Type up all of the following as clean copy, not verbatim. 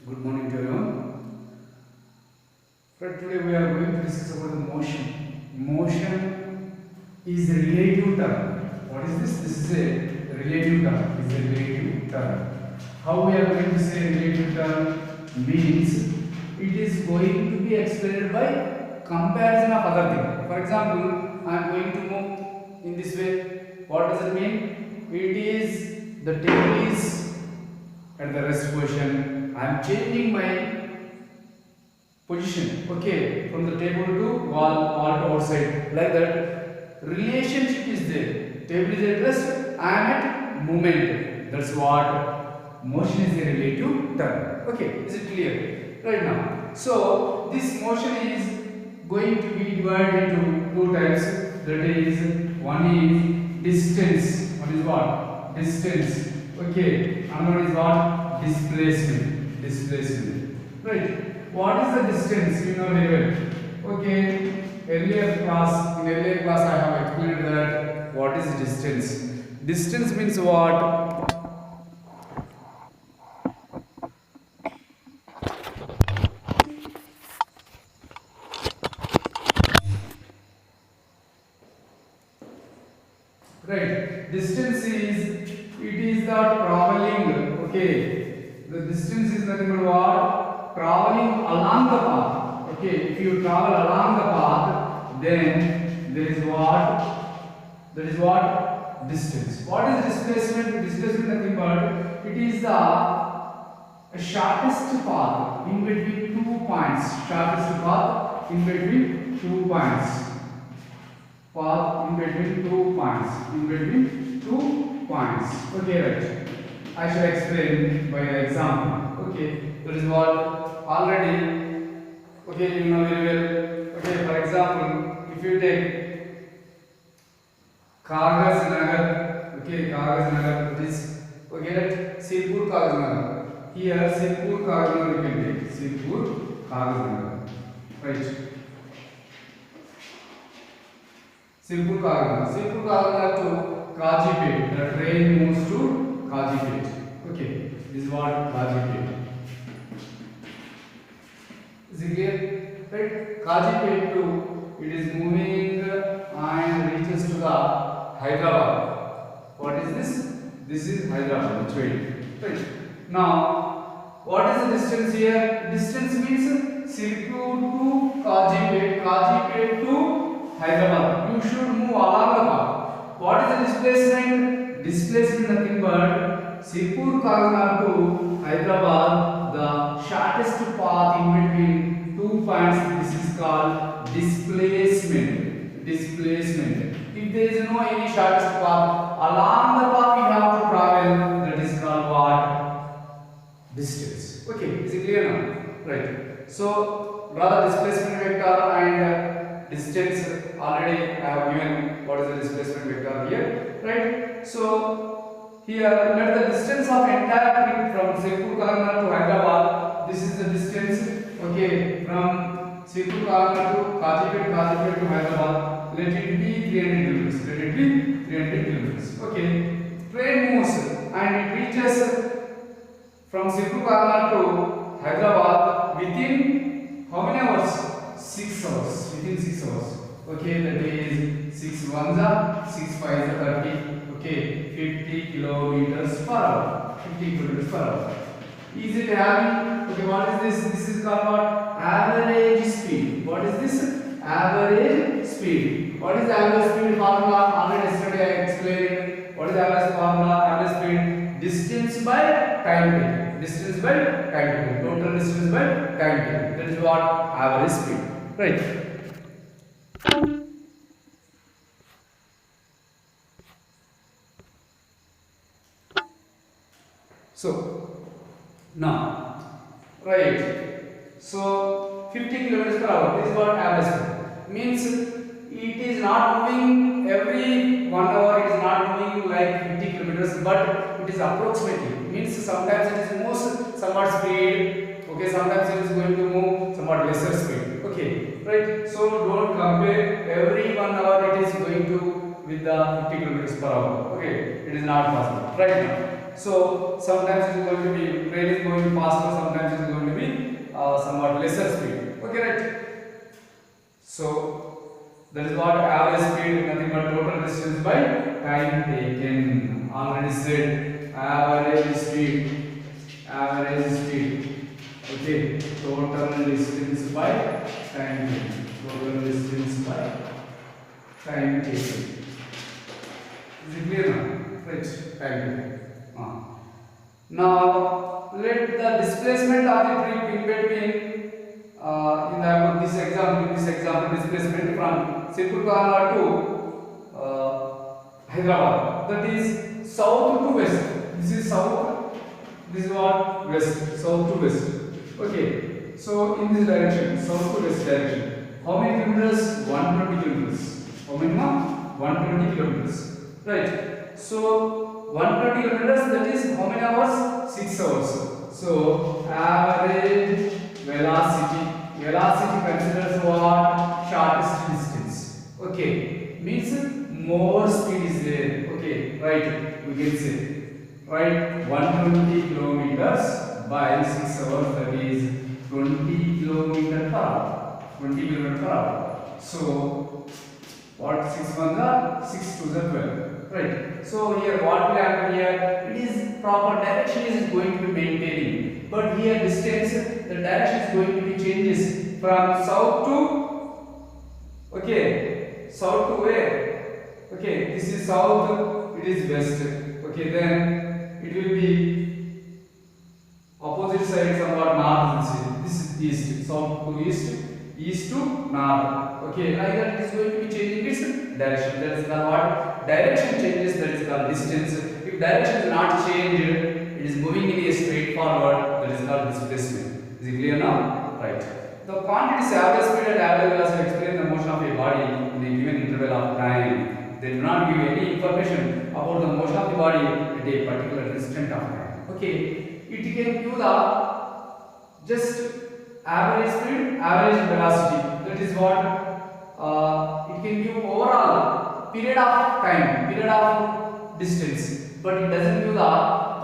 Good morning to everyone. Right, today we are going to discuss about the motion. Motion is a relative term. What is this? This is a relative term. Is a relative term. How we are going to say relative term means it is going to be explained by comparison of other things. For example, I am going to move in this way. What does it mean? It is the table is at the rest position. I am changing my position, okay, from the table to wall to outside, like that. Relationship is there. Table is at rest, I am at movement. That's what motion is a relative term. Okay, is it clear? Right now. So this motion is going to be divided into two types. That is, one is distance. One is what? Distance. Okay. Another one is what? Displacement. Displacement. Right. What is the distance? You know very well. Okay. In earlier class I have explained that what is distance. Distance means what? Right. Distance is, it is the traveling. Okay. The distance is nothing but what? Traveling along the path. Okay. If you travel along the path, then there is what? That is what? Distance. What is displacement? Displacement nothing but it is the shortest path in between 2 points. Shortest path in between 2 points. Path in between 2 points. In between 2 points. Okay, right. I shall explain by an example. Okay, that is what already. Okay, you know very well. Okay, for example, if you take Kagas Nagar. Okay, Kagas Nagar. This. Okay, right. Sirpur Kagas Nagar. Here, Sirpur Kagas Nagar. You can take Sirpur Kagas Nagar. Right. Sirpur Kaganagar to Kajipet. The train moves to Kajipet. Okay, this is what Kajipet. Is it clear? Right? Kajipet to it is moving and reaches to the Hyderabad. What is this? This is Hyderabad. Which way? Right. Now, what is the distance here? Distance means Sirpur to Kajipet. Kajipet to Hyderabad. You should move along the path. What is the displacement? Displacement nothing but Sirpur Kaganagar to Hyderabad, the shortest path in between 2 points. This is called displacement. Displacement. If there is no any shortest path along the path we have to travel, that is called what? Distance. Okay, is it clear now? Right. So draw the displacement vector and distance. Already I have given what is the displacement vector here, right? So here let the distance of entire trip from Sirpur Kaganagar to Hyderabad. This is the distance. Okay, from Sirpur Kaganagar to Kajipet to Hyderabad. Let it be 300 kilometers. Let it be 300 kilometers. Okay, train moves and it reaches from Sirpur Kaganagar to Hyderabad within how many hours? 6 hours. Within 6 hours. Okay, that is 6 ones are 6 5s are 30. Okay, 50 kilometers per hour. 50 kilometers per hour. Is it having? Okay, what is this? This is called what? Average speed. What is this? Average speed. What is the average speed formula? Already yesterday I explained. What is the average formula? Average speed. Distance by time taken. Distance by time taken. Total distance by time taken. That is what? Average speed. Right. So now, right. So 50 kilometers per hour. This is what average speed means. It is not moving every 1 hour. It is not moving like 50 kilometers, but it is approximately. Means sometimes it is moves somewhat speed. Okay, sometimes it is going to move somewhat lesser speed. Okay, right. So don't compare every 1 hour. It is going to with the 50 kilometers per hour. Okay, it is not possible right now. So sometimes it is going to be train is going faster, sometimes it is going lesser speed. Okay, right? So that is what average speed, nothing but total distance by time taken. Already said average speed. Okay, total distance by time taken. Total distance by time taken. Is it clear now? Right, time taken. Now let the displacement of the trip in between in this example displacement from Sirpurkala to Hyderabad, that is south to west. This is south, this is what west, south to west. Okay, so in this direction, south to west direction, how many kilometers? 120 kilometers. How many now? 120 kilometers. Right. So 120 kilometers, that is how many hours? 6 hours. So average velocity considers what? Shortest distance. Okay, means more speed is there. Okay, right, we can say, right, 120 kilometers by 6 hours, that is 20 kilometers per hour. 20 kilometers per hour. So what? 6 1 are 6 2 are 12. Right. So here what will happen here? It is proper direction is going to be maintaining, but here distance, the direction is going to be changes from south to, okay, south to where? Okay, this is south, it is west. Okay, then it will be opposite side somewhat north. This is east, south to east, east to north. Okay, like that it is going to be changing its direction. That is called what? Direction changes, that is called distance. If direction is not changed, it is moving in a straight forward, that is called displacement. Is it clear now? Right. The quantities average speed and average velocity explain the motion of a body in a given interval of time. They do not give any information about the motion of the body at a particular instant of time. Okay, it can give the just average speed, average velocity. That is what it can give overall period of time, period of distance, but it doesn't give the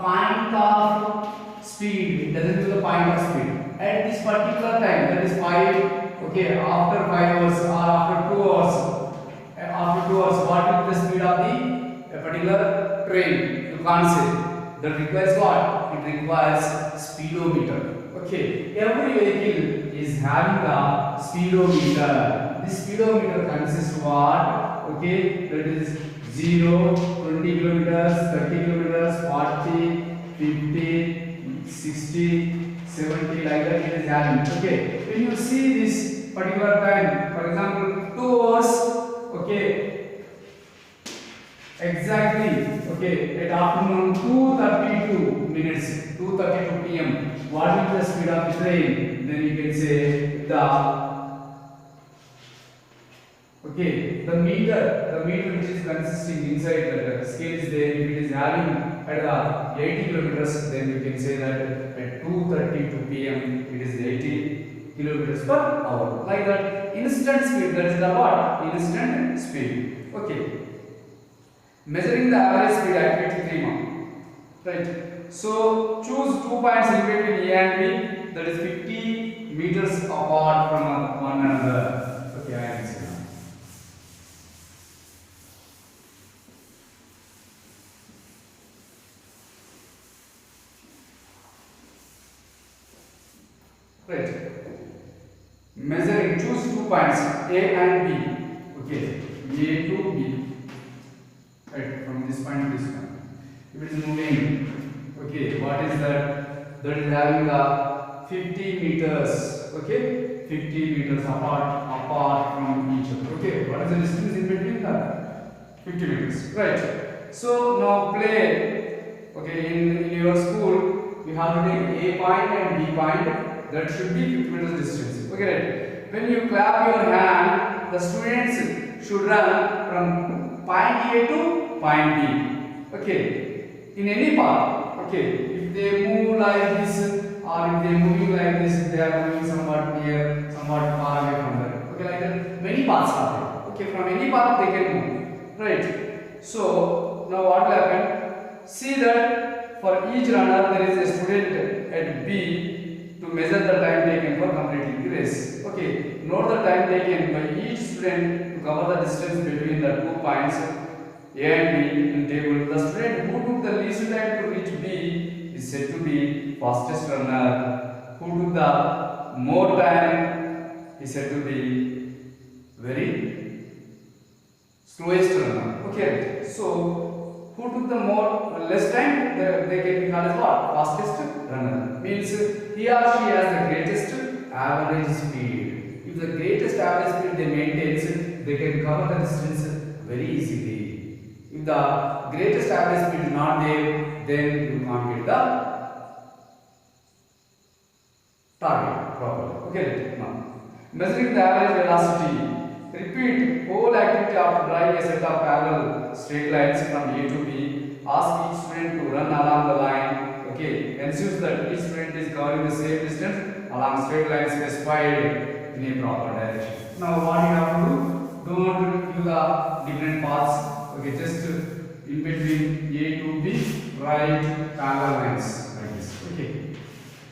point of speed. It doesn't give the point of speed at this particular time. That is 5. Okay, after 5 hours or after 2 hours. After 2 hours, what is the speed of the particular train? You can't say. That requires what? It requires speedometer. Okay, every vehicle is having the speedometer. This speedometer consists of what? Okay, that is 0, 20 kilometers, 30 kilometers, 40, 50, 60, 70, like that it is having. Okay, when you see this particular time, for example 2 hours, okay, exactly, okay, at afternoon 2:32 minutes, 2:32 p.m. what is the speed of the train? Then you can say the, okay, the meter which is consisting inside the scale is there. If it is having at the 80 kilometers, then you can say that at 2:32 p.m. it is 80 kilometers per hour. Like that, instant speed, that is the what? Instant speed. Okay, measuring the average speed, activity 3 mark. Right. So choose 2 points in between A and B, that is 50 meters apart from one another. Okay, I can see now. Right. Measuring, choose 2 points A and B. Okay, A to B. Right, from this point to this point. If it is moving, okay, what is that? That is having the 50 meters. Okay, 50 meters apart from each other. Okay, what is the distance in between that? 50 meters. Right. So now play. Okay, in your school you have to take A point and B point. That should be 50 meters distance. Okay, right. When you clap your hand, the students should run from point A to point B. Okay, in any path. Okay, if they move like this or if they are moving like this, they are moving somewhat near, somewhat far away from there. Okay, like that. Many paths are there. Okay, from any path they can move. Right. So now what will happen? See that for each runner there is a student at B to measure the time taken for completing the race. Okay, note the time taken by each student to cover the distance between the 2 points A and B in table. The student who took the least time to reach B is said to be fastest runner. Who took the more time is said to be very slowest runner. Okay, so who took the more less time, they can be called as what? Fastest runner. Means he or she has the greatest average speed. If the greatest average speed they maintain, they can cover the distance very easily. If the greatest average speed is not there, then you can't get the target properly. Okay, now measuring the average velocity. Repeat whole activity after drawing a set of parallel straight lines from A to B. Ask each student to run along the line. Okay, ensure that each student is covering the same distance along straight lines specified in a proper direction. Now, what you have to do? Don't use the different paths. Okay, just in between A to B, write parallel lines like this. Okay,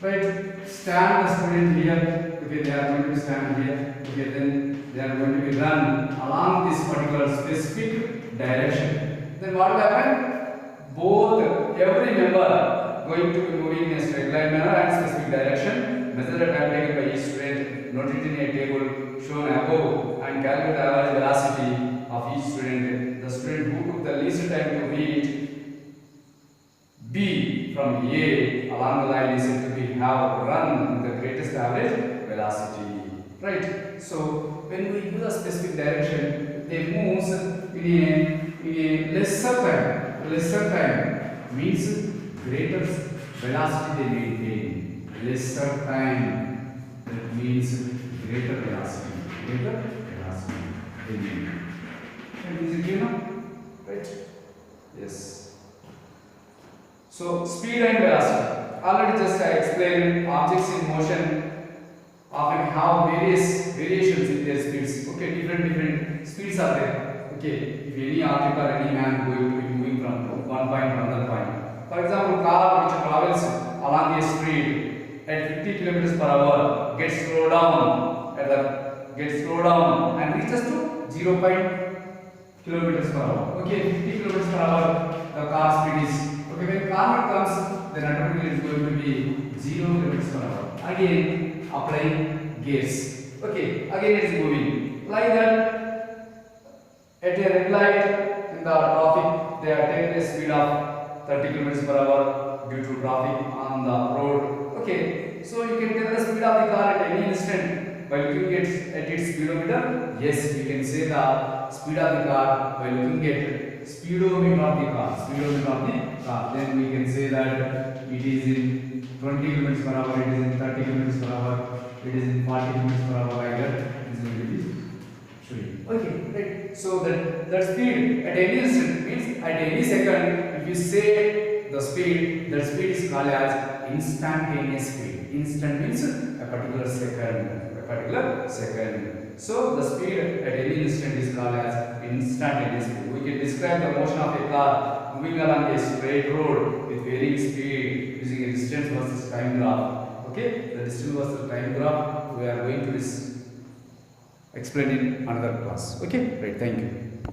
right. Stand the student here. Okay, they are going to stand here. Okay, then they are going to be run along this particular specific direction. Then what will happen? Every member going to be moving in a straight line manner and specific direction. Measure the time taken by each student. Note it in a table shown above and calculate the average velocity of each student. The student who took the least time to reach B from A along the line is said to be have run with the greatest average velocity. Right. So when we use a specific direction, they move in a lesser time. Lesser time means greater velocity they maintain. Lesser time, that means greater velocity. Greater velocity they maintain. And is it clear now? Right? Yes. So speed and velocity. Already just I explained objects in motion often have variations in their speeds. Okay, different speeds are there. Okay, if any object or any man going to be moving from one point to another point. For example, car which travels along a street at 50 kilometers per hour gets slowed down and reaches to 0 kilometers per hour. Okay, 50 kilometers per hour the car speed is. Okay, when car comes, then automatically it is going to be 0 kilometers per hour. Again, applying gears. Okay, again it is moving like that. At a red light in the traffic, they are taking a speed of 30 kilometers per hour due to traffic on the road. Okay, so you can tell the speed of the car at any instant by looking at its speedometer. Yes, we can say the speed of the car by looking at speedometer of the car. Then we can say that it is in 20 kilometers per hour, it is in 30 kilometers per hour, it is in 40 kilometers per hour like that. It is going to be showing. Okay, right. So that speed at any instant means at any second. If you say the speed, that speed is called as instantaneous speed. Instant means a particular second. So the speed at any instant is called as instantaneous speed. We can describe the motion of a car moving along a straight road with varying speed using a distance versus time graph. Okay, the distance versus time graph we are going to explain in another class. Okay, right. Thank you.